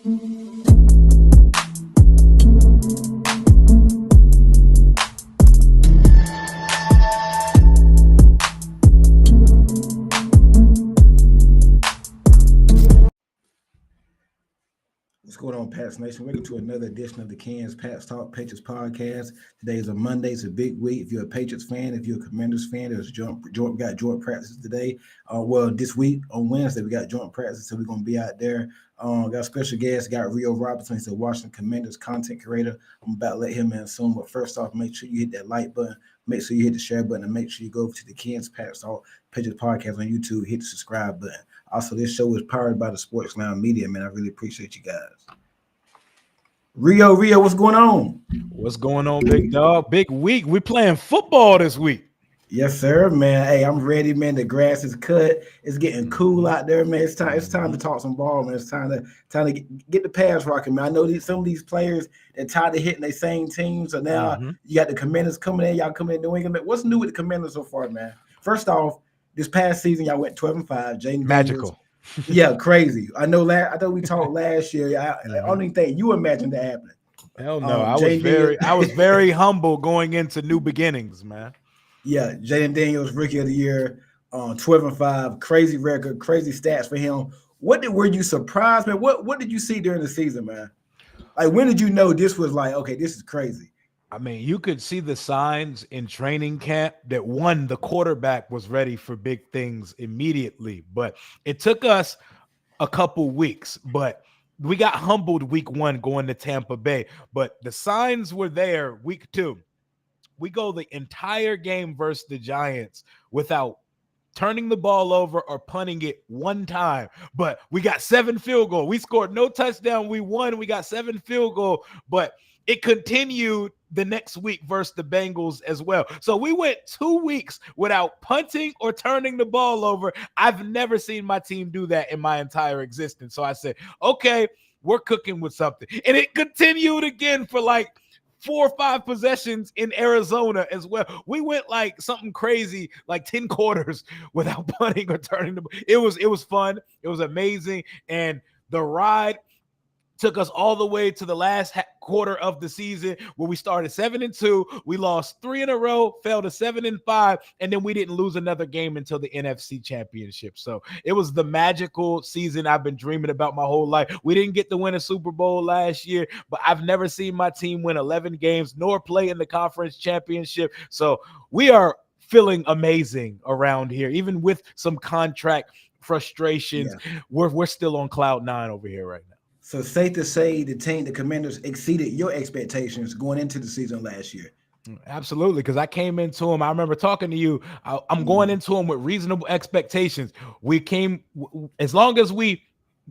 What's going on, Pats Nation? Welcome to another edition of the Cans Pats Talk Patriots podcast. Today is a Monday. It's a big week. If you're a Patriots fan, if you're a Commanders fan, we got joint practices today. This week on Wednesday, we got joint practices, so we're going to be out there. Got a special guest, got Rio Robinson. He's a Washington Commanders content creator. I'm about to let him in soon, but first off, make sure you hit that like button, make sure you hit the share button, and make sure you go over to the Cans Pats Talk Patriots podcast on YouTube, hit the subscribe button. Also, this show is powered by the Sports Lounge Media, man. I really appreciate you guys. Rio, what's going on? What's going on, big dog? Big week. We're playing football this week. Yes, sir, man. Hey, I'm ready, man. The grass is cut. It's getting cool out there, man. It's time to talk some ball, man. It's time to get the pass rocking, man. I know some of these players, they're tired of hitting their same team. So now you got the Commanders coming in. Y'all coming in New England. What's new with the Commanders so far, man? First off, this past season, y'all went 12-5. Jayden Magical. Daniels, yeah, crazy. I know we talked last year. I don't even think you imagined that happening. Hell no. I was very humble going into new beginnings, man. Yeah, Jayden Daniels, Rookie of the Year, 12-5, crazy record, crazy stats for him. Were you surprised, man? What did you see during the season, man? Like, when did you know this was like, okay, this is crazy? I mean, you could see the signs in training camp that the quarterback was ready for big things immediately, but it took us a couple weeks, but we got humbled week 1 going to Tampa Bay, but the signs were there week 2. We go the entire game versus the Giants without turning the ball over or punting it one time, but we got 7 field goals. We scored no touchdown. We won. We got 7 field goals, but it continued the next week versus the Bengals as well. So we went 2 weeks without punting or turning the ball over. I've never seen my team do that in my entire existence. So I said, okay, we're cooking with something. And it continued again for like 4 or 5 possessions in Arizona as well. We went like something crazy, like 10 quarters without punting or turning the ball. It was fun. It was amazing. And the ride took us all the way to the last quarter of the season where we started 7-2. We lost 3 in a row, fell to 7-5, and then we didn't lose another game until the NFC Championship. So it was the magical season I've been dreaming about my whole life. We didn't get to win a Super Bowl last year, but I've never seen my team win 11 games nor play in the conference championship. So we are feeling amazing around here, even with some contract frustrations. Yeah. We're still on cloud 9 over here right now. So safe to say the Commanders exceeded your expectations going into the season last year. Absolutely, because I came into them. I remember talking to you. I'm going into them with reasonable expectations. We came as long as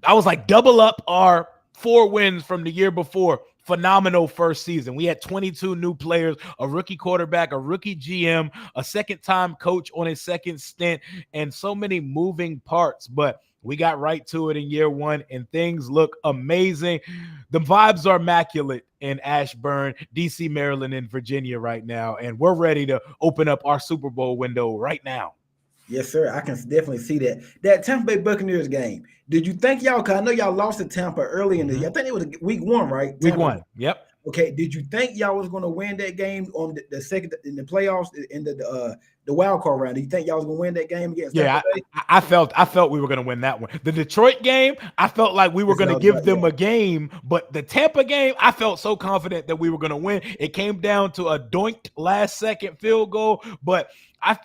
I was like double up our 4 wins from the year before. Phenomenal first season. We had 22 new players, a rookie quarterback, a rookie GM, a second-time coach on his second stint, and so many moving parts. But we got right to it in year 1, and things look amazing. The vibes are immaculate in Ashburn, D.C., Maryland, and Virginia right now, and we're ready to open up our Super Bowl window right now. Yes, sir. I can definitely see that. That Tampa Bay Buccaneers game, did you think y'all – because I know y'all lost to Tampa early in the year. I think it was week 1, right? Week 1, yep. Okay, did you think y'all was going to win that game on the second in the playoffs in the wild card round? Do you think y'all was going to win that game against Tampa Bay? I felt we were going to win that one. The Detroit game, I felt like we were going to give them a game, but the Tampa game, I felt so confident that we were going to win. It came down to a doinked last-second field goal, but I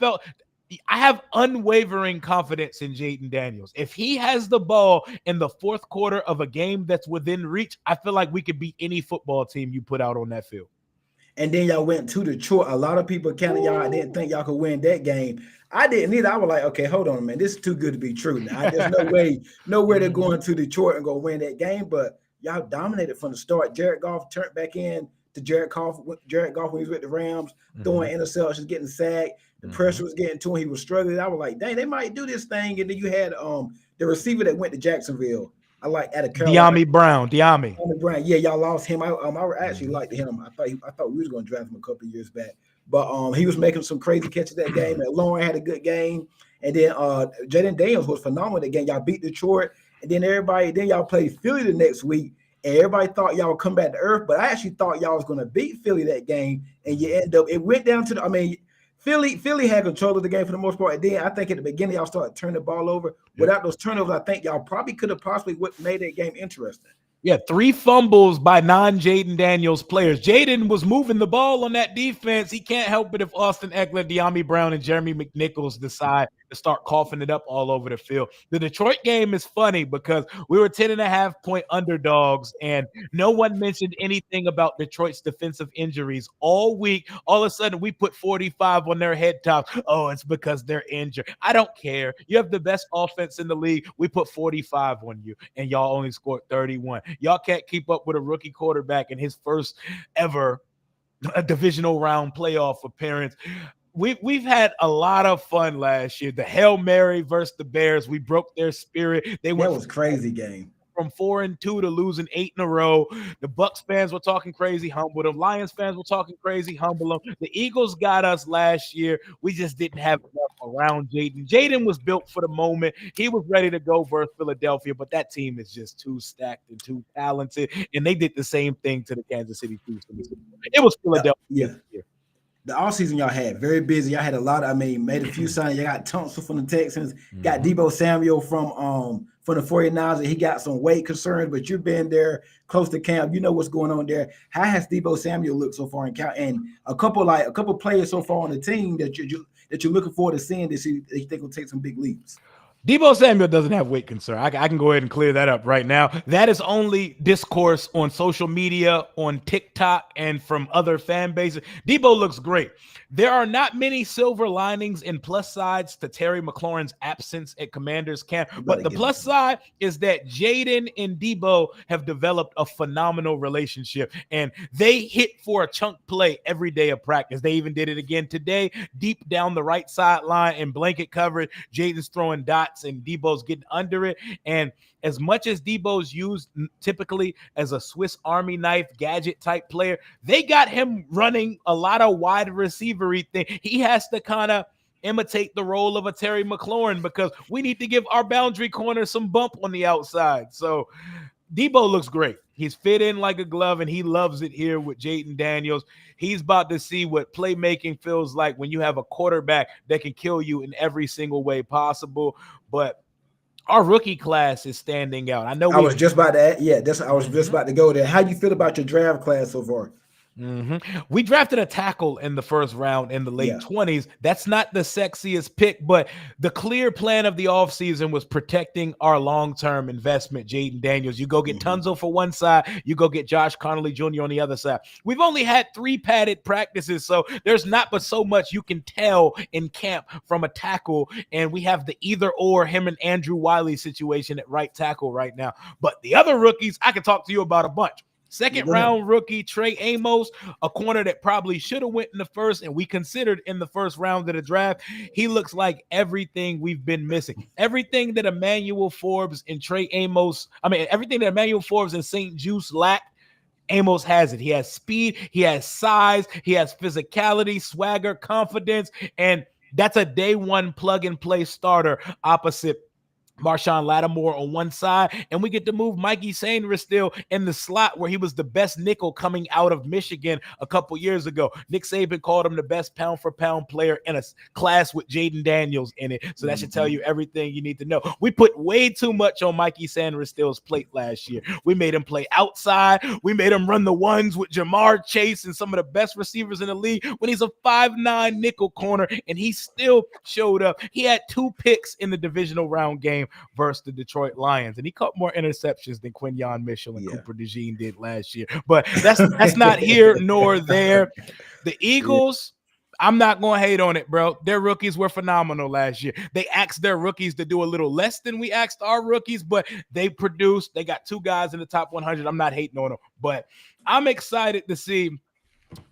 have unwavering confidence in Jayden Daniels. If he has the ball in the 4th quarter of a game that's within reach, I feel like we could beat any football team you put out on that field. And then y'all went to Detroit. A lot of people counted y'all. I didn't think y'all could win that game. I didn't either. I was like, okay, hold on, man. This is too good to be true. Now, there's no way they're going to Detroit and go win that game. But y'all dominated from the start. Jared Goff turned back in to Jared Goff when he was with the Rams, throwing interceptions, getting sacked. The pressure was getting to him. He was struggling. I was like, dang, they might do this thing. And then you had the receiver that went to Jacksonville. I like out of Carolina. Diami Brown. Yeah, y'all lost him. I actually liked him. I thought we was going to draft him a couple of years back. But he was making some crazy catches that game. McLaurin had a good game. And then Jayden Daniels was phenomenal that game. Y'all beat Detroit. and then y'all play Philly the next week, and everybody thought y'all would come back to earth, but I actually thought y'all was going to beat Philly that game, and you end up, it went down to Philly had control of the game for the most part, and then I think at the beginning y'all started turning the ball over. Without those turnovers, I think y'all probably could have possibly made that game interesting. Yeah, 3 fumbles by non-Jayden Daniels players. Jayden was moving the ball on that defense. He can't help it if Austin Eckler, De'Ami Brown, and Jeremy McNichols decide to start coughing it up all over the field. The Detroit game is funny because we were 10.5-point underdogs, and no one mentioned anything about Detroit's defensive injuries all week. All of a sudden, we put 45 on their head tops. Oh, it's because they're injured. I don't care. You have the best offense in the league. We put 45 on you, and y'all only scored 31. Y'all can't keep up with a rookie quarterback in his first ever divisional round playoff appearance. We've had a lot of fun last year. The Hail Mary versus the Bears, we broke their spirit. That was crazy game. From 4-2 to losing 8 in a row. The Bucks fans were talking crazy, humble them. Lions fans were talking crazy, humble them. The Eagles got us last year. We just didn't have enough around Jayden. Jayden was built for the moment. He was ready to go versus Philadelphia, but that team is just too stacked and too talented. And they did the same thing to the Kansas City Chiefs. It was Philadelphia. Yeah. The offseason y'all had very busy. Y'all had a lot. Made a few signings. You got Thompson from the Texans, got Deebo Samuel from the 49ers. He got some weight concerns, but you've been there close to camp. You know what's going on there. How has Deebo Samuel looked so far in camp? And a couple players so far on the team that you're looking forward to seeing this year that you think will take some big leaps. Deebo Samuel doesn't have weight concern. I can go ahead and clear that up right now. That is only discourse on social media, on TikTok, and from other fan bases. Deebo looks great. There are not many silver linings and plus sides to Terry McLaurin's absence at Commanders camp, but the plus side is that Jayden and Deebo have developed a phenomenal relationship, and they hit for a chunk play every day of practice. They even did it again today, deep down the right sideline in blanket coverage. Jayden's throwing dots and Deebo's getting under it. And as much as Deebo's used typically as a Swiss Army knife gadget type player, they got him running a lot of wide receivery thing. He has to kind of imitate the role of a Terry McLaurin because we need to give our boundary corner some bump on the outside. So Deebo looks great. He's fit in like a glove, and he loves it here with Jayden Daniels. He's about to see what playmaking feels like when you have a quarterback that can kill you in every single way possible. But our rookie class is standing out. I know I was just about to add, I was just about to go there. How do you feel about your draft class so far? We drafted a tackle in the first round in the late 20s. That's not the sexiest pick, but the clear plan of the offseason was protecting our long-term investment, Jayden Daniels. You go get Tunzel for one side, you go get Josh Connolly Jr. on the other side. We've only had 3 padded practices, so there's not but so much you can tell in camp from a tackle, and we have the either-or him and Andrew Wiley situation at right tackle right now. But the other rookies, I can talk to you about a bunch. Second round rookie Trey Amos, a corner that probably should have went in the first and we considered in the first round of the draft. He looks like everything we've been missing. Everything that Emmanuel Forbes and everything that Emmanuel Forbes and St. Juice lack, Amos has it. He has speed, he has size, he has physicality, swagger, confidence, and that's a day one plug and play starter opposite Marshawn Lattimore on one side, and we get to move Mikey Sainristil still in the slot where he was the best nickel coming out of Michigan a couple years ago. Nick Saban called him the best pound-for-pound player in a class with Jayden Daniels in it, so that should tell you everything you need to know. We put way too much on Mikey Sainristill's plate last year. We made him play outside. We made him run the ones with Jamar Chase and some of the best receivers in the league when he's a 5'9" nickel corner, and he still showed up. He had 2 picks in the divisional round game versus the Detroit Lions, and he caught more interceptions than Quinyon Mitchell and Cooper DeJean did last year. But that's not here nor there. The Eagles, I'm not going to hate on it, bro. Their rookies were phenomenal last year. They asked their rookies to do a little less than we asked our rookies, but they produced. They got 2 guys in the top 100. I'm not hating on them, but I'm excited to see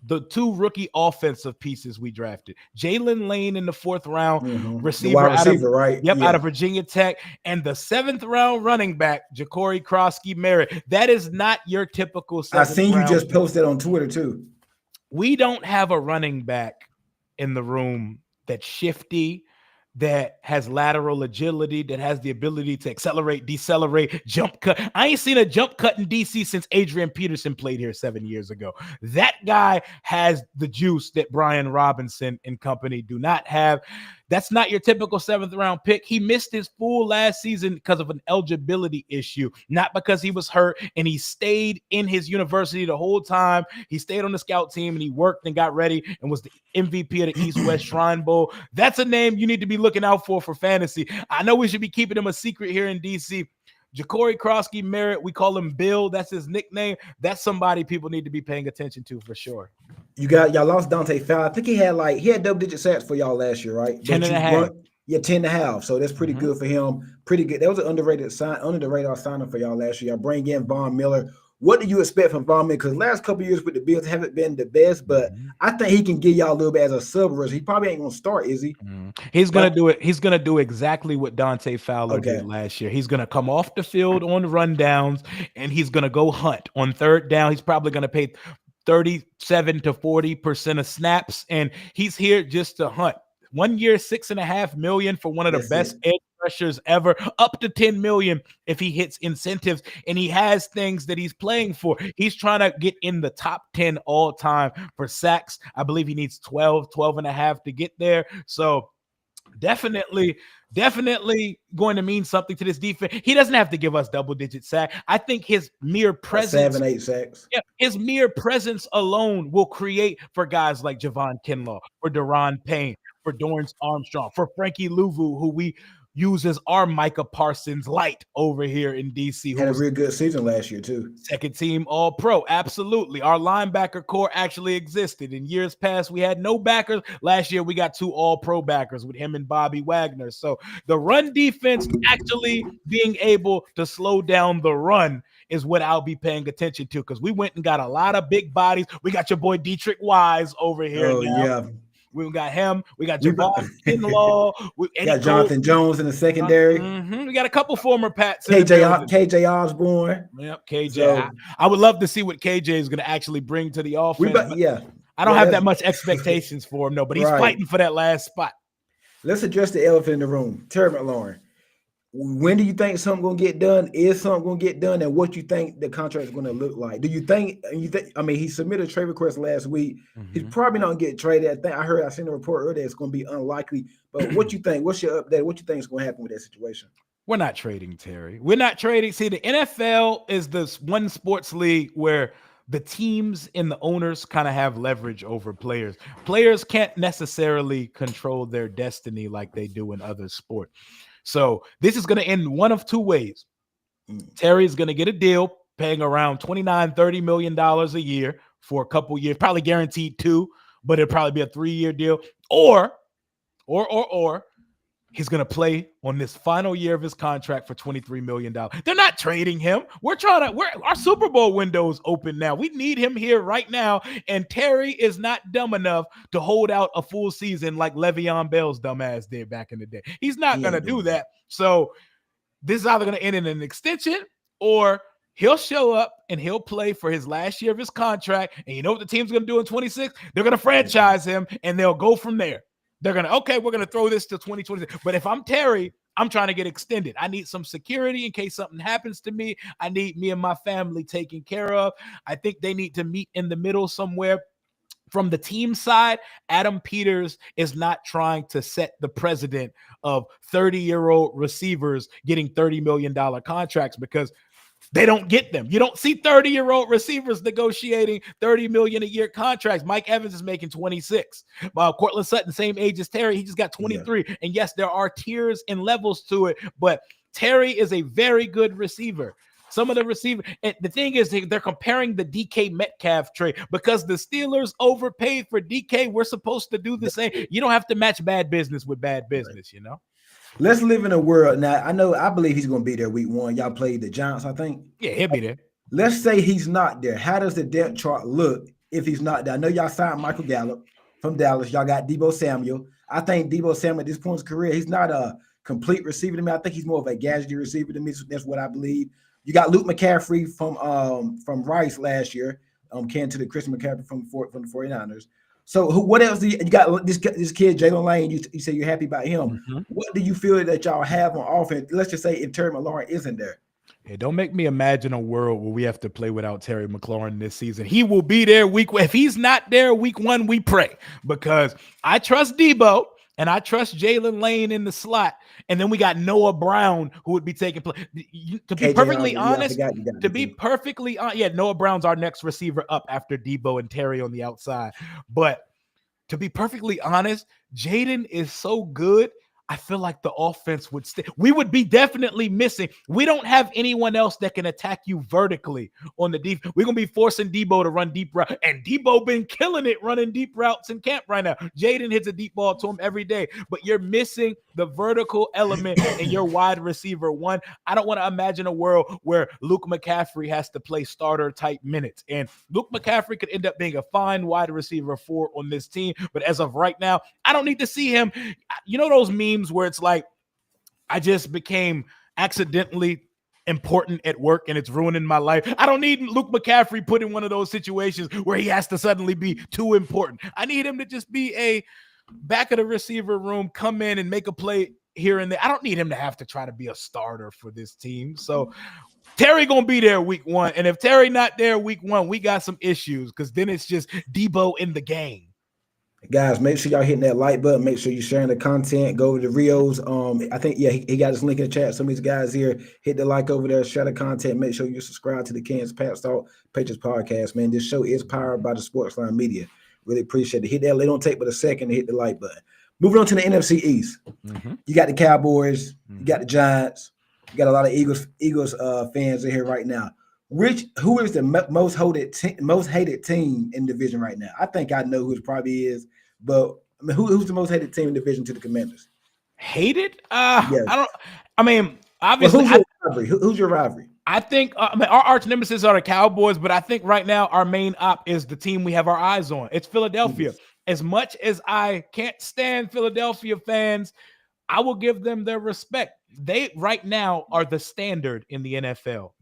the 2 rookie offensive pieces we drafted. Jalen Lane in the 4th round, receiver, out of Virginia Tech, and the 7th round running back, Ja'Cory Krosky-Merritt. That is not your typical 7th I seen round. You just posted on Twitter too. We don't have a running back in the room that's shifty, that has lateral agility, that has the ability to accelerate, decelerate, jump cut. I ain't seen a jump cut in DC since Adrian Peterson played here 7 years ago. That guy has the juice that Brian Robinson and company do not have. That's not your typical 7th round pick. He missed his full last season because of an eligibility issue, not because he was hurt, and he stayed in his university the whole time. He stayed on the scout team, and he worked and got ready and was the MVP of the East-West Shrine Bowl. That's a name you need to be looking out for fantasy. I know we should be keeping him a secret here in DC. Ja'Cory Krosky Merritt, we call him Bill. That's his nickname. That's somebody people need to be paying attention to for sure. Y'all lost Dante Fowler. I think he had double-digit sacks for y'all last year, right? 10.5. Yeah, 10.5. So that's pretty good for him. Pretty good. That was an under the radar signing for y'all last year. Y'all bring in Von Miller. What do you expect from Von Miller? Because last couple of years with the Bills haven't been the best, but I think he can give y'all a little bit as a sub rusher. He probably ain't gonna start, is he? He's gonna do it. He's gonna do exactly what Dante Fowler did last year. He's gonna come off the field on rundowns, and he's gonna go hunt on third down. He's probably gonna pay 37 to 40% of snaps, and he's here just to hunt. 1 year, $6.5 million for one of the best edge rushers ever, up to $10 million if he hits incentives, and he has things that he's playing for. He's trying to get in the top 10 all time for sacks. I believe he needs 12 and a half to get there. So definitely going to mean something to this defense. He doesn't have to give us double-digit sack. I think his mere presence, 7-8 sacks. Yeah, his mere presence alone will create for guys like Javon Kinlaw, for Deron Payne, for Dorrance Armstrong, for Frankie Louvu, who we use as our Micah Parsons light over here in DC. Who had a real good season last year, too. Second team All-Pro, absolutely. Our linebacker core actually existed. In years past, we had no backers. Last year, we got 2 All-Pro backers with him and Bobby Wagner. So the run defense actually being able to slow down the run is what I'll be paying attention to, because we went and got a lot of big bodies. We got your boy Dietrich Wise over here now. Yeah. We got him. We got Javon Kinlaw. We got Jonathan Jones in the secondary. We got a couple former Pats. KJ Osborne. Yep, KJ. So, I would love to see what KJ is going to actually bring to the offense. I don't have that much expectations for him, though, but he's fighting for that last spot. Let's address the elephant in the room. Terry McLaurin. When do you think something going to get done? Is something going to get done? And what you think the contract is going to look like? Do you think, he submitted a trade request last week. He's probably not going to get traded. I seen a report earlier it's going to be unlikely. But what you think? What's your update? What you think is going to happen with that situation? We're not trading, Terry. We're not trading. See, the NFL is this one sports league where the teams and the owners kind of have leverage over players. Players can't necessarily control their destiny like they do in other sports. So this is going to end one of two ways. Terry's going to get a deal paying around $29-30 million a year for a couple years, probably guaranteed 2, but it'll probably be a 3-year deal. Or he's going to play on this final year of his contract for $23 million. They're not trading him. Our Super Bowl window is open now. We need him here right now. And Terry is not dumb enough to hold out a full season like Le'Veon Bell's dumbass did back in the day. He's not going to do that. So this is either going to end in an extension, or he'll show up and he'll play for his last year of his contract. And you know what the team's going to do in 26? They're going to franchise him, and they'll go from there. They're going to, we're going to throw this to 2026. But if I'm Terry, I'm trying to get extended. I need some security in case something happens to me. I need me and my family taken care of. I think they need to meet in the middle somewhere. From the team side, Adam Peters is not trying to set the precedent of 30-year-old receivers getting $30 million contracts, because they don't get them. You don't see 30-year-old receivers negotiating $30 million a year contracts. Mike Evans is making 26. Cortland Sutton, same age as Terry, he just got 23. Yeah. And yes, there are tiers and levels to it, but Terry is a very good receiver. Some of the receivers, and the thing is, they're comparing the DK Metcalf trade because the Steelers overpaid for DK. We're supposed to do the same. You don't have to match bad business with bad business, you know? Let's live in a world now. I believe he's going to be there week 1. Y'all played the Giants, I think. Yeah, he'll be there. Let's say he's not there. How does the depth chart look if he's not there? I know y'all signed Michael Gallup from Dallas. Y'all got Deebo Samuel. I think Deebo Samuel at this point in his career, he's not a complete receiver to me. I think he's more of a gadgety receiver to me. So that's what I believe. You got Luke McCaffrey from Rice last year, came to the Christian McCaffrey from the 49ers. So what else do you got? This kid Jayden Lane. You say you're happy about him. Mm-hmm. What do you feel that y'all have on offense? Let's just say if Terry McLaurin isn't there. Hey, don't make me imagine a world where we have to play without Terry McLaurin this season. He will be there week one. If he's not there week one, we pray, because I trust Debo and I trust Jayden Lane in the slot. And then we got Noah Brown, who would be taking play. To be perfectly honest, Noah Brown's our next receiver up after Debo and Terry on the outside. But to be perfectly honest, Jayden is so good. I feel like the offense would we would be definitely missing. We don't have anyone else that can attack you vertically on the deep. We're going to be forcing Debo to run deep route, and Debo been killing it running deep routes in camp right now. Jayden hits a deep ball to him every day, but you're missing the vertical element in your wide receiver one. I don't want to imagine a world where Luke McCaffrey has to play starter type minutes, and Luke McCaffrey could end up being a fine wide receiver 4 on this team. But as of right now, I don't need to see him. You know those memes where it's like, I just became accidentally important at work and it's ruining my life. I don't need Luke McCaffrey put in one of those situations where he has to suddenly be too important. I need him to just be a back of the receiver room, come in and make a play here and there. I don't need him to have to try to be a starter for this team. So Terry gonna be there week one, and if Terry not there week one, we got some issues, because then it's just Debo in the game. Guys, make sure y'all hitting that like button. Make sure you're sharing the content. Go over to Rio's. I think, he got his link in the chat. Some of these guys here, hit the like over there, share the content. Make sure you subscribe to the Kansas Pat Talk Patriots podcast, man. This show is powered by the Sportsline Media. Really appreciate it. Hit that. It don't take but a second to hit the like button. Moving on to the NFC East. Mm-hmm. You got the Cowboys. You got the Giants. You got a lot of Eagles fans in here right now. Who is the most hated team in the division right now? I think I know who it probably is, but I mean, who's the most hated team in the division to the Commanders? Hated? Yes. Obviously, who's your rivalry? I think our arch nemesis are the Cowboys, but I think right now our main op is the team we have our eyes on. It's Philadelphia. Mm-hmm. As much as I can't stand Philadelphia fans, I will give them their respect. They right now are the standard in the NFL.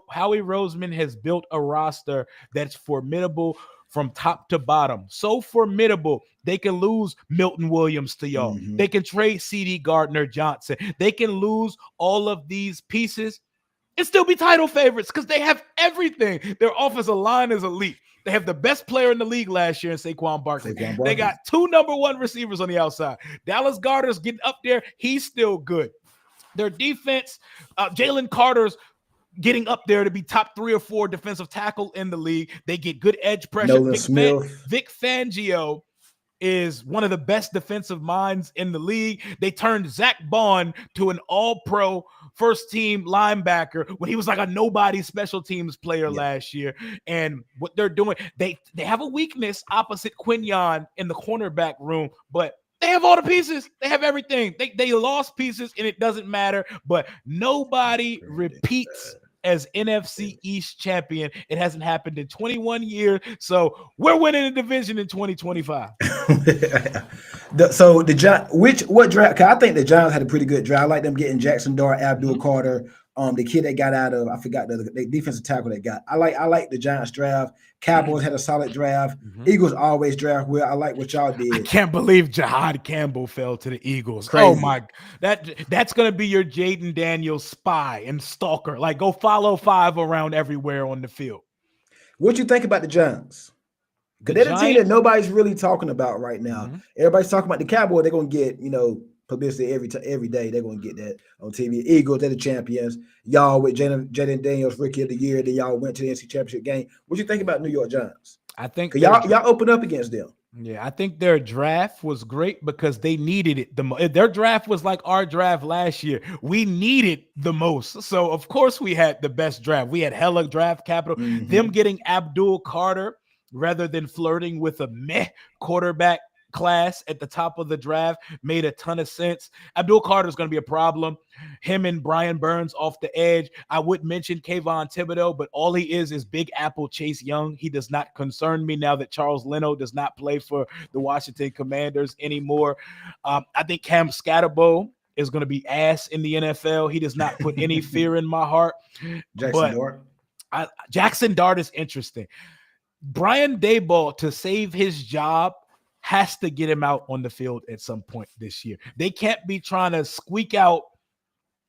Howie Roseman has built a roster that's formidable from top to bottom. So formidable, they can lose Milton Williams to y'all. Mm-hmm. They can trade CD Gardner-Johnson. They can lose all of these pieces and still be title favorites because they have everything. Their offensive line is elite. They have the best player in the league last year in Saquon Barkley. They got 2 number 1 receivers on the outside. Dallas Goedert's getting up there. He's still good. Their defense, Jalen Carter's getting up there to be top 3 or 4 defensive tackle in the league. They get good edge pressure. Vic Fangio is one of the best defensive minds in the league. They turned Zach Bond to an all-pro first-team linebacker when he was like a nobody special teams player last year. And what they're doing, they have a weakness opposite Quinyon in the cornerback room, but they have all the pieces. They have everything. They lost pieces, and it doesn't matter. But nobody repeats as NFC East champion. It hasn't happened in 21 years. So we're winning the division in 2025. What draft? Cause I think the Giants had a pretty good draft. I like them getting Jackson Dart, Abdul Carter, the kid that got out of, I forgot the defensive tackle they got. I like the Giants draft. Cowboys had a solid draft. Eagles always draft well. I like what y'all did. I can't believe Jahad Campbell fell to the Eagles. Crazy. Oh my, that's gonna be your Jayden Daniels spy and stalker. Like, go follow 5 around everywhere on the field. What you think about the Giants? Because they're the team that nobody's really talking about right now. Everybody's talking about the Cowboys. They're gonna get publicity every day. They're gonna get that on TV. Eagles, they're the champions. Y'all with Jayden Daniels, Rookie of the Year. Then y'all went to the NC Championship game. What you think about New York Giants? I think y'all open up against them. Yeah, I think their draft was great because they needed it the most. Their draft was like our draft last year. We needed the most. So, of course, we had the best draft. We had hella draft capital. Them getting Abdul Carter rather than flirting with a meh quarterback class at the top of the draft made a ton of sense. Abdul Carter is going to be a problem. Him and Brian Burns off the edge. I would mention Kayvon Thibodeau, but all he is Big Apple Chase Young. He does not concern me now that Charles Leno does not play for the Washington Commanders anymore. I think Cam Scatterbo is going to be ass in the NFL. He does not put any fear in my heart. Jackson Dart. Jackson Dart is interesting. Brian Daboll, to save his job, has to get him out on the field at some point this year. They can't be trying to squeak out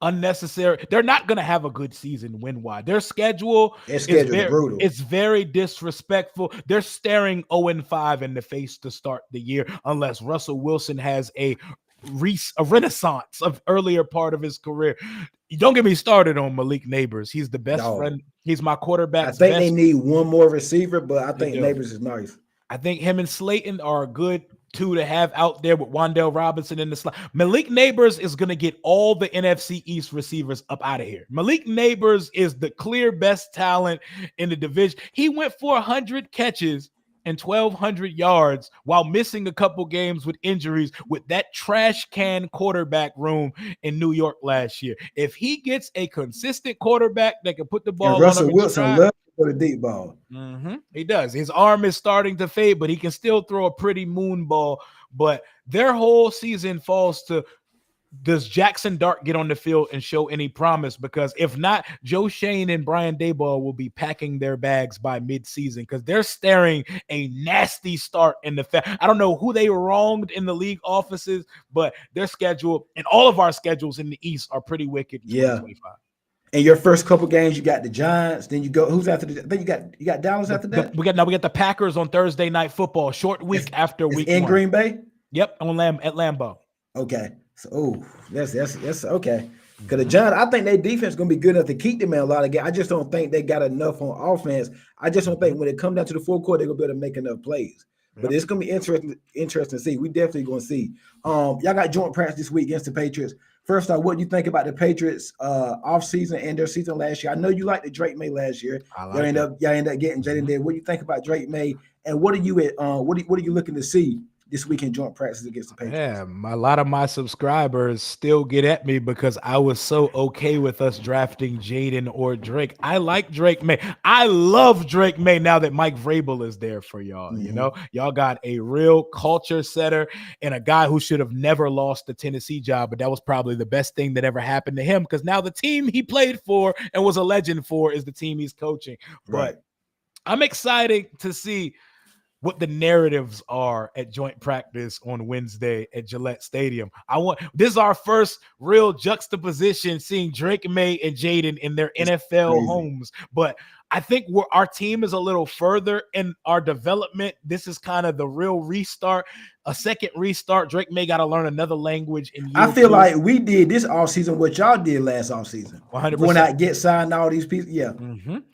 unnecessary. They're not going to have a good season win-wise. Their schedule Their is schedule is brutal. it's very disrespectful. They're staring 0-5 in the face to start the year unless Russell Wilson has a renaissance of earlier part of his career. Don't get me started on Malik Neighbors. He's the best friend. He's my quarterback. I think they need one more receiver, but I think Neighbors is nice. I think him and Slayton are a good two to have out there with Wandale Robinson in the slot. Malik Neighbors is going to get all the NFC East receivers up out of here. Malik Neighbors is the clear best talent in the division. He went for 100 catches and 1,200 yards while missing a couple games with injuries with that trash can quarterback room in New York last year. If he gets a consistent quarterback that can put the ball and Russell on him, Wilson loves for the deep ball. He does. His arm is starting to fade, but he can still throw a pretty moon ball. But their whole season falls to, does Jackson Dart get on the field and show any promise? Because if not, Joe Shane and Brian Daboll will be packing their bags by midseason because they're staring a nasty start in the I don't know who they wronged in the league offices, but their schedule and all of our schedules in the East are pretty wicked. Yeah. And your first couple games, you got the Giants. Then you go. Who's after? Then you got Dallas after that. We got the Packers on Thursday Night Football. Short week after week in 1. Green Bay. Yep, at Lambeau. Okay. So, that's okay. Because the Giants, I think their defense is going to be good enough to keep them in a lot of games. I just don't think they got enough on offense. I just don't think when it comes down to the fourth quarter, they're going to be able to make enough plays. But it's going to be interesting to see. We definitely going to see. Y'all got joint practice this week against the Patriots. First off, what do you think about the Patriots offseason and their season last year? I know you liked the Drake May last year. Y'all end up getting Jayden Daniels. What do you think about Drake May? And what are you looking to see this weekend joint practice against the Patriots? Yeah, a lot of my subscribers still get at me because I was so okay with us drafting Jayden or Drake. I like Drake May. I love Drake May now that Mike Vrabel is there for y'all. You know, y'all got a real culture setter and a guy who should have never lost the Tennessee job, but that was probably the best thing that ever happened to him because now the team he played for and was a legend for is the team he's coaching. Right. But I'm excited to see what the narratives are at joint practice on Wednesday at Gillette Stadium. This is our first real juxtaposition seeing Drake May and Jayden in their NFL homes. But I think our team is a little further in our development. This is kind of the real restart, a second restart. Drake May got to learn another language. I feel like we did this offseason what y'all did last offseason. 100%. Going out, get signed, all these people. Yeah.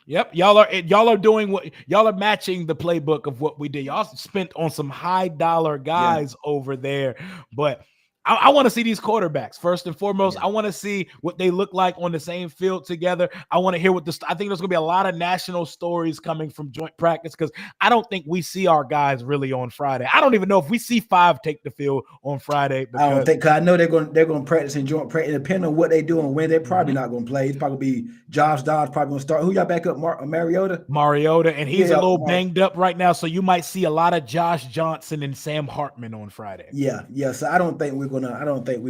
Yep. Y'all are doing what y'all are matching the playbook of what we did. Y'all spent on some high dollar guys over there, but I want to see these quarterbacks first and foremost. I want to see what they look like on the same field together. I want to hear I think there's going to be a lot of national stories coming from joint practice because I don't think we see our guys really on Friday. I don't even know if we see 5 take the field on Friday. I don't think, because I know they're going to practice in joint practice. Depending on what they do and when, they're probably not going to play. It's probably be Josh Dobbs probably going to start. Who y'all back up? Mariota, and he's a little banged up right now, so you might see a lot of Josh Johnson and Sam Hartman on Friday. Yeah. So I don't think we're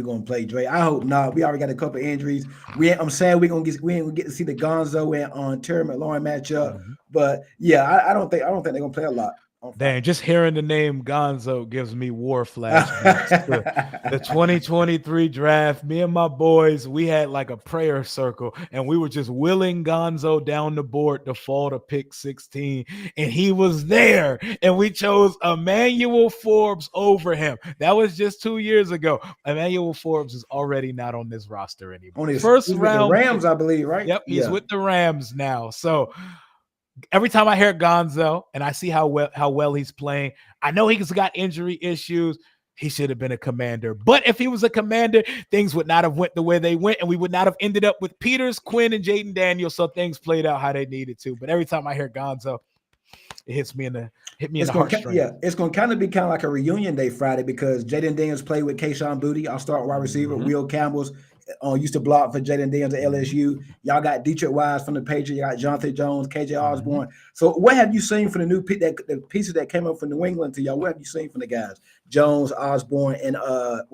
gonna play Drake. I hope not. We already got a couple of injuries. I'm sad we ain't gonna get to see the Gonzo and Terry McLaurin matchup. But yeah, I don't think they're gonna play a lot. Dang, just hearing the name Gonzo gives me war flashbacks. The 2023 draft, me and my boys, we had like a prayer circle, and we were just willing Gonzo down the board to fall to pick 16, and he was there, and we chose Emmanuel Forbes over him. That was just 2 years ago. Emmanuel Forbes is already not on this roster anymore. On his first round, with the Rams, I believe, right? Yep, he's with the Rams now. So every time I hear Gonzo and I see how well he's playing, I know he's got injury issues. He should have been a Commander. But if he was a Commander, things would not have went the way they went, and we would not have ended up with Peters, Quinn, and Jayden Daniels. So things played out how they needed to. But every time I hear Gonzo, it hits me in the heartstring. Yeah, it's going to be kind of like a reunion day Friday because Jayden Daniels played with Kayshon Boutte, our start wide receiver. Will Campbell's used to block for Jayden Daniels at LSU. Y'all got Dietrich Wise from the Patriots. You got Jonathan Jones, KJ Osborne. So what have you seen from the new the pieces that came up from New England to y'all? What have you seen from the guys? Jones, Osborne, and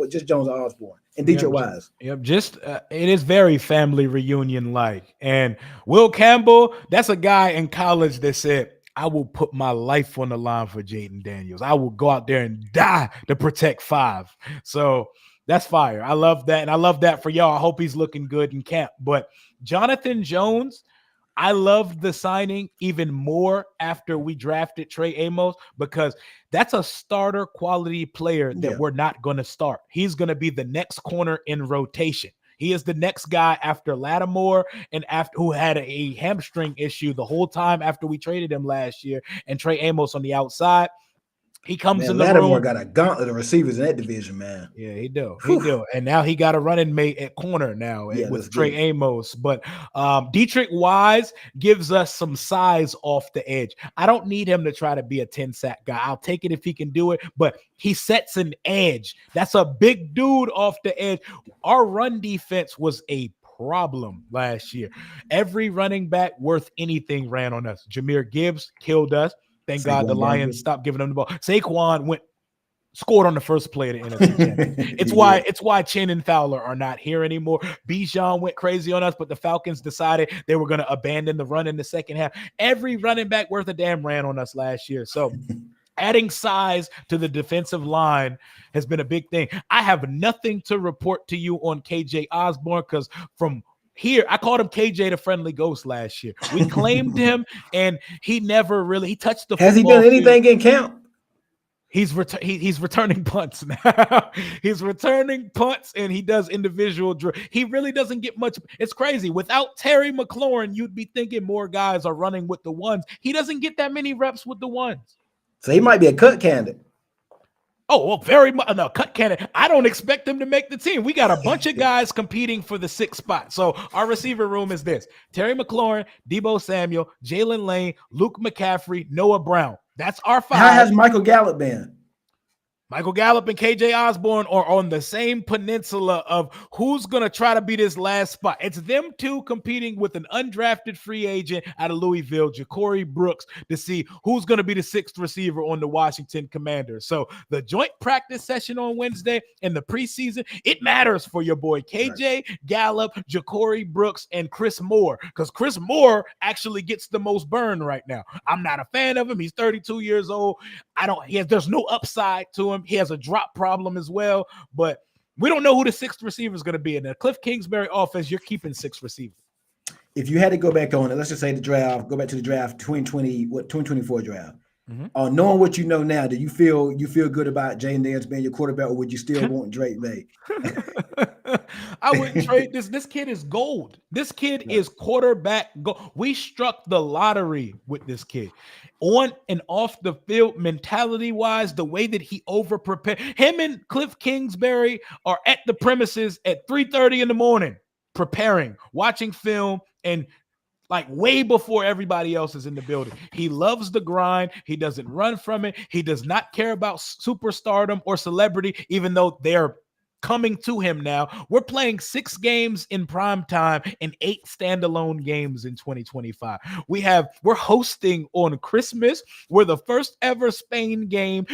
just Jones, Osborne, and Dietrich Wise. Yep, just it is very family reunion like. And Will Campbell, that's a guy in college that said, I will put my life on the line for Jayden Daniels. I will go out there and die to protect 5. So that's fire. I love that. And I love that for y'all. I hope he's looking good in camp. But Jonathan Jones, I loved the signing even more after we drafted Trey Amos, because that's a starter quality player that we're not going to start. He's going to be the next corner in rotation. He is the next guy after Lattimore and after who had a hamstring issue the whole time after we traded him last year, and Trey Amos on the outside. He comes in the Lattimore room. got a gauntlet of receivers in that division, man. Yeah, he do. He do. And now he got a running mate at corner now with Trey Amos. But Dietrich Wise gives us some size off the edge. I don't need him to try to be a 10-sack guy. I'll take it if he can do it, but he sets an edge. That's a big dude off the edge. Our run defense was a problem last year. Every running back worth anything ran on us. Jahmyr Gibbs killed us. Thank God the Lions stopped giving him the ball. Saquon scored on the first play of the NFC Championship. It's why Chin and Fowler are not here anymore. Bijan went crazy on us, but the Falcons decided they were going to abandon the run in the second half. Every running back worth a damn ran on us last year. So adding size to the defensive line has been a big thing. I have nothing to report to you on KJ Osborne, because from here, I called him KJ the Friendly Ghost last year. We claimed him, and he never really he touched the. Has he done anything in camp? He's returning punts now. He's returning punts, and he does individual drill. He really doesn't get much. It's crazy. Without Terry McLaurin, you'd be thinking more guys are running with the ones. He doesn't get that many reps with the ones. So he might be a cut candidate. Oh, well, very much. No, cut candidate. I don't expect him to make the team. We got a bunch of guys competing for the 6th spot. So our receiver room is this: Terry McLaurin, Deebo Samuel, Jalen Lane, Luke McCaffrey, Noah Brown. That's our 5. How has Michael Gallup been? Michael Gallup and KJ Osborne are on the same peninsula of who's going to try to be this last spot. It's them two competing with an undrafted free agent out of Louisville, Ja'Cory Brooks, to see who's going to be the 6th receiver on the Washington Commanders. So the joint practice session on Wednesday and the preseason, it matters for your boy KJ, Gallup, Ja'Cory Brooks, and Chris Moore, because Chris Moore actually gets the most burn right now. I'm not a fan of him. He's 32 years old. There's no upside to him. He has a drop problem as well, but we don't know who the 6th receiver is going to be. In the Cliff Kingsbury offense, you're keeping 6 receivers. If you had to go back on it, let's just say go back to the draft 2024 draft. Mm-hmm. Knowing what you know now, do you feel good about Jayden Daniels being your quarterback, or would you still want Drake May? I wouldn't trade this. This kid is gold. This kid is quarterback gold. We struck the lottery with this kid. On and off the field, mentality-wise, the way that he over-prepared. Him and Cliff Kingsbury are at the premises at 3:30 in the morning, preparing, watching film, and like way before everybody else is in the building. He loves the grind. He doesn't run from it. He does not care about superstardom or celebrity, even though they're coming to him now. We're playing 6 games in prime time and 8 standalone games in 2025. We're hosting on Christmas. We're the first ever Spain game.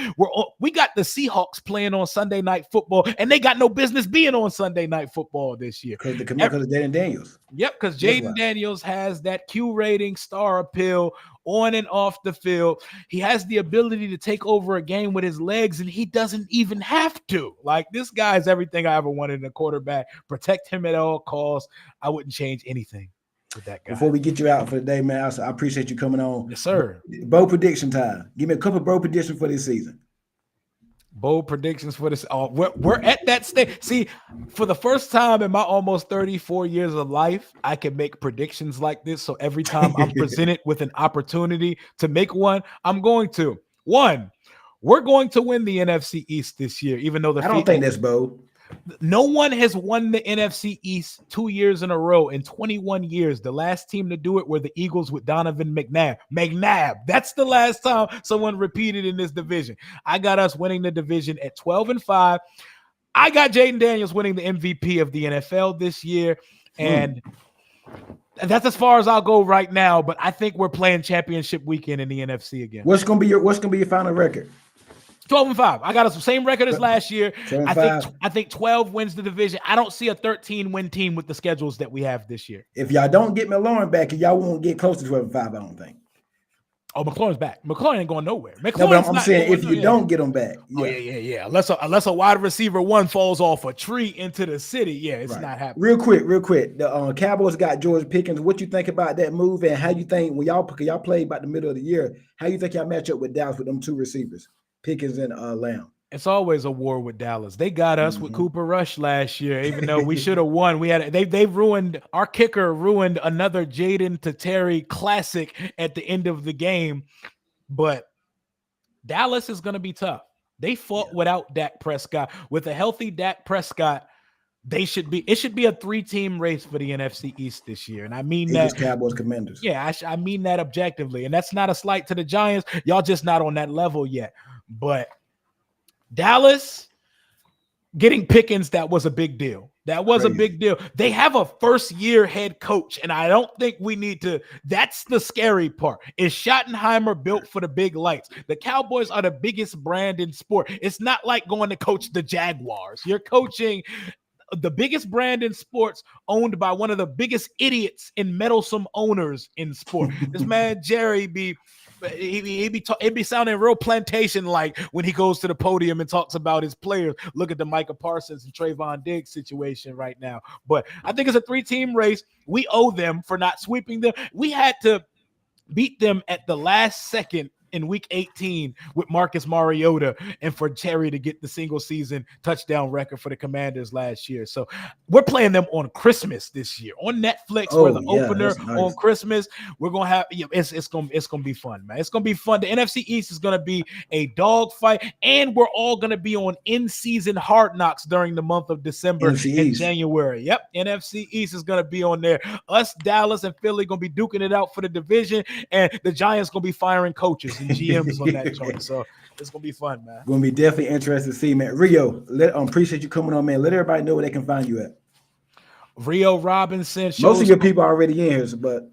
We got the Seahawks playing on Sunday Night Football, and they got no business being on Sunday Night Football this year. Because of Jayden Daniels. Yep, because Jayden Daniels has that Q rating, star appeal, on and off the field. He has the ability to take over a game with his legs, and he doesn't even have to. Like, this guy is everything I ever wanted in a quarterback. Protect him at all costs. I wouldn't change anything with that guy. Before we get you out for the day, man, I appreciate you coming on. Yes, sir. Bold prediction time. Give me a couple bold predictions for this season. Bold predictions for this. We're at that stage. See, for the first time in my almost 34 years of life, I can make predictions like this. So every time I'm presented with an opportunity to make one, I'm going to. One, we're going to win the NFC East this year, even though I don't think that's bold. No one has won the NFC East 2 years in a row in 21 years. The last team to do it were the Eagles with Donovan McNabb. That's the last time someone repeated in this division. I got us winning the division at 12-5. I got Jayden Daniels winning the MVP of the NFL this year, and that's as far as I'll go right now. But I think we're playing championship weekend in the NFC again. What's gonna be your final record? 12-5. I got us the same record as last year. I think 12 wins the division. I don't see a 13-win team with the schedules that we have this year. If y'all don't get McLaurin back, y'all won't get close to 12-5, I don't think. Oh, McLaurin's back. McLaurin ain't going nowhere. No, McLaurin's but I'm not saying going if you don't get them back, Oh yeah. Unless a wide receiver one falls off a tree into the city, it's not happening. Real quick. The Cowboys got George Pickens. What you think about that move, and how you think when y'all play about the middle of the year, how you think y'all match up with Dallas with them two receivers, Pickens and Lamb? It's always a war with Dallas. They got us with Cooper Rush last year, even though we should have won. They ruined our kicker, ruined another Jayden to Terry classic at the end of the game. But Dallas is going to be tough. They fought without Dak Prescott. With a healthy Dak Prescott, it should be a 3-team race for the NFC East this year. And I mean that Cowboys Commanders. Yeah, I mean that objectively. And that's not a slight to the Giants. Y'all just not on that level yet. But Dallas getting Pickens, that was a big deal. That was a big deal. They have a first-year head coach, and I don't think we need to – that's the scary part. Is Schottenheimer built for the big lights? The Cowboys are the biggest brand in sport. It's not like going to coach the Jaguars. You're coaching the biggest brand in sports, owned by one of the biggest idiots and meddlesome owners in sport. This man, Jerry, It'd be sounding real plantation like when he goes to the podium and talks about his players. Look at the Micah Parsons and Trayvon Diggs situation right now. But I think it's a 3-team race. We owe them for not sweeping them. We had to beat them at the last second in week 18 with Marcus Mariota, and for Terry to get the single season touchdown record for the Commanders last year. So we're playing them on Christmas this year on Netflix for the opener on Christmas. We're going to have, it's going to be fun, man. It's going to be fun. The NFC East is going to be a dogfight, and we're all going to be on in-season Hard Knocks during the month of December and January. Yep. NFC East is going to be on there. Us, Dallas, and Philly going to be duking it out for the division, and the Giants going to be firing coaches and GMs on that joint. So it's gonna be fun, man. Gonna be definitely interested to see, man. Rio, appreciate you coming on, man. Let everybody know where they can find you at. Rio Robinson. Most of your people are already in here, but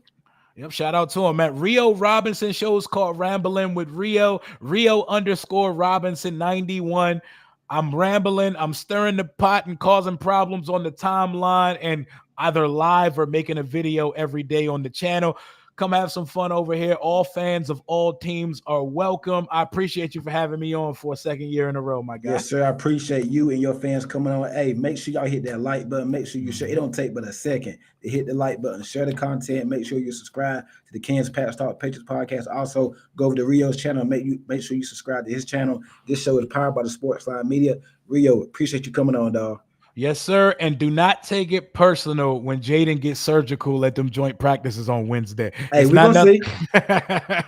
shout out to him, man. Rio Robinson shows called Rambling with Rio. Rio_Robinson 91. I'm rambling. I'm stirring the pot and causing problems on the timeline, and either live or making a video every day on the channel. Come have some fun over here. All fans of all teams are welcome. I appreciate you for having me on for a second year in a row, my guy. Yes, sir. I appreciate you and your fans coming on. Hey, make sure y'all hit that like button. Make sure you share. It don't take but a second to hit the like button. Share the content. Make sure you subscribe to the Kansas Patriots podcast. Also, go over to Rio's channel. Make sure you subscribe to his channel. This show is powered by the Sportsline Media. Rio, appreciate you coming on, dog. Yes, sir. And do not take it personal when Jayden gets surgical at them joint practices on Wednesday. Hey, we're going to see.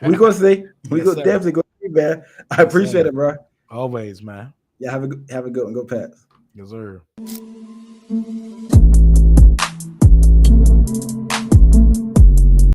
We're going to see. We're going to definitely go see, man. I appreciate it, bro. Always, man. Yeah, have a good one. Go Pats. Yes, sir.